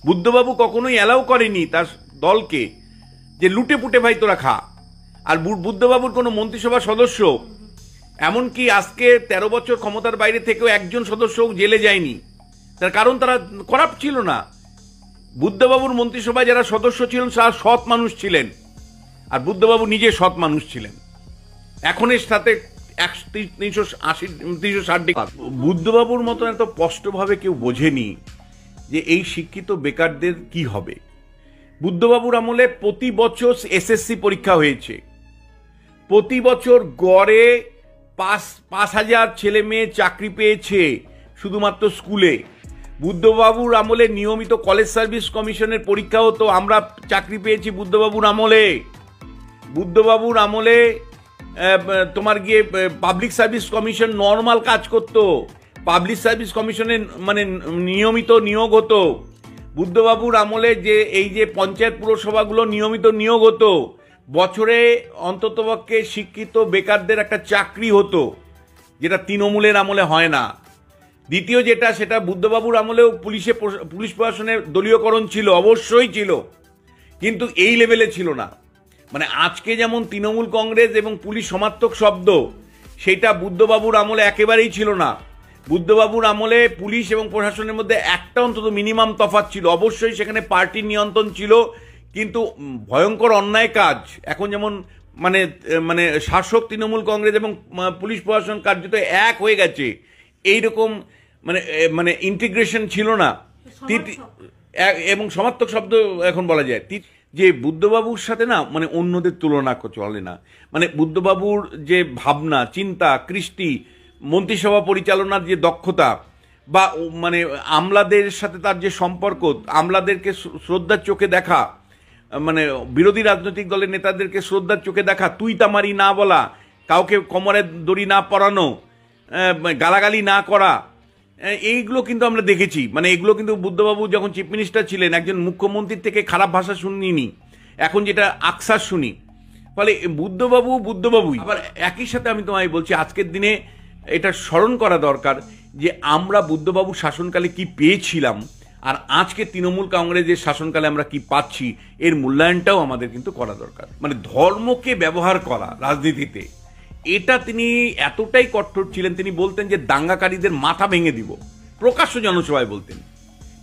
বুদ্ধবাবু কখনোই অ্যালাউ করেনি তার দলকে যে লুটে পুটে ভাই তোরা খা। আর বুদ্ধবাবুর কোনো মন্ত্রিসভা সদস্য, এমনকি আজকে 13 বছর ক্ষমতার বাইরে থেকেও একজন সদস্য জেলে যায়নি, তার কারণ তারা করাপ্ট ছিল না। বুদ্ধবাবুর মন্ত্রিসভায় যারা সদস্য ছিলেন তারা সৎ মানুষ ছিলেন, আর বুদ্ধবাবু নিজে সৎ মানুষ ছিলেন। এখন এর সাথে 360 ডিগ্রি বুদ্ধবাবুর মতন এত স্পষ্টভাবে কেউ বোঝেনি যে এই শিক্ষিত বেকারদের কি হবে। বুদ্ধবাবুর আমলে প্রতি বছর এসএসসি পরীক্ষা হয়েছে, প্রতি বছর গড়ে 5,000 ছেলে মেয়ে চাকরি পেয়েছে শুধুমাত্র স্কুলে। বুদ্ধবাবুর আমলে নিয়মিত কলেজ সার্ভিস কমিশনের পরীক্ষা হতো, আমরা চাকরি পেয়েছি বুদ্ধবাবুর আমলে। বুদ্ধবাবুর আমলে তোমার গিয়ে পাবলিক সার্ভিস কমিশন নর্মাল কাজ করতো, পাবলিক সার্ভিস কমিশনে মানে নিয়মিত নিয়োগ হতো। বুদ্ধবাবুর আমলে যে এই যে পঞ্চায়েত পুরসভাগুলো নিয়মিত নিয়োগ হতো, বছরে অন্ততপক্ষে শিক্ষিত বেকারদের একটা চাকরি হতো, যেটা তৃণমূলের আমলে হয় না। দ্বিতীয় যেটা, সেটা বুদ্ধবাবুর আমলেও পুলিশ প্রশাসনের দলীয়করণ ছিল, অবশ্যই ছিল, কিন্তু এই লেভেলে ছিল না। মানে আজকে যেমন তৃণমূল কংগ্রেস এবং পুলিশ সমার্থক শব্দ, সেটা বুদ্ধবাবুর আমলে একেবারেই ছিল না। বুদ্ধবাবুর আমলে পুলিশ এবং প্রশাসনের মধ্যে একটা অন্তত মিনিমাম তফাৎ ছিল। অবশ্যই সেখানে পার্টির নিয়ন্ত্রণ ছিল, কিন্তু ভয়ঙ্কর অন্যায় কাজ এখন যেমন মানে মানে শাসক তৃণমূল কংগ্রেস এবং পুলিশ প্রশাসন কার্যত এক হয়ে গেছে, এইরকম মানে মানে ইন্টিগ্রেশন ছিল না। এবং সমার্থক শব্দ এখন বলা যায় যে বুদ্ধবাবুর সাথে না মানে অন্যদের তুলনা চলে না। মানে বুদ্ধবাবুর যে ভাবনা চিন্তা, কৃষ্টি, মন্ত্রিসভা পরিচালনার যে দক্ষতা, বা মানে আমলাদের সাথে তার যে সম্পর্ক, আমলাদেরকে শ্রদ্ধার চোখে দেখা, মানে বিরোধী রাজনৈতিক দলের নেতাদেরকে শ্রদ্ধার চোখে দেখা, তুই তামারি না বলা, কাউকে কোমরে দড়ি না পরানো, গালাগালি না করা, এইগুলো কিন্তু আমরা দেখেছি। মানে এগুলো কিন্তু বুদ্ধবাবু যখন চিফ মিনিস্টার ছিলেন একজন মুখ্যমন্ত্রীর থেকে খারাপ ভাষা শুনিনি, এখন যেটা আকসার শুনি। ফলে বুদ্ধবাবুই। আবার একই সাথে আমি তোমায় বলছি, আজকের দিনে এটা স্মরণ করা দরকার যে আমরা বুদ্ধবাবু শাসনকালে কি পেয়েছিলাম, আর আজকে তৃণমূল কংগ্রেসের শাসনকালে আমরা কি পাচ্ছি, এর মূল্যায়নটাও আমাদের কিন্তু করা দরকার। মানে ধর্মকে ব্যবহার করা রাজনীতিতে, এটা তিনি এতটাই কঠোর ছিলেন, তিনি বলতেন যে দাঙ্গাকারীদের মাথা ভেঙে দিব। প্রকাশ্য জনসভায় বলতেন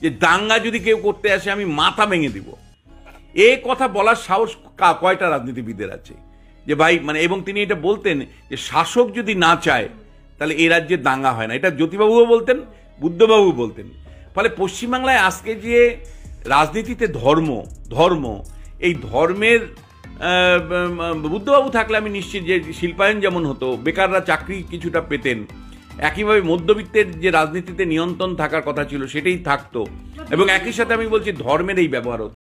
যে দাঙ্গা যদি কেউ করতে আসে আমি মাথা ভেঙে দিব। এই কথা বলার সাহস কয়টা রাজনীতিবিদের আছে যে ভাই মানে, এবং তিনি এটা বলতেন যে শাসক যদি না চায় তাহলে এই রাজ্যে দাঙ্গা হয় না। এটা জ্যোতিবাবুও বলতেন, বুদ্ধবাবু বলতেন। ফলে পশ্চিমবাংলায় আজকে যে রাজনীতিতে ধর্ম এই ধর্মের বুদ্ধবাবু থাকলে আমি নিশ্চিত যে শিল্পায়ন যেমন হতো, বেকাররা চাকরি কিছুটা পেতেন, একইভাবে মধ্যবিত্তের যে রাজনীতিতে নিয়ন্ত্রণ থাকার কথা ছিল সেটাই থাকতো, এবং একই সাথে আমি বলছি ধর্মের এই ব্যবহার হতো।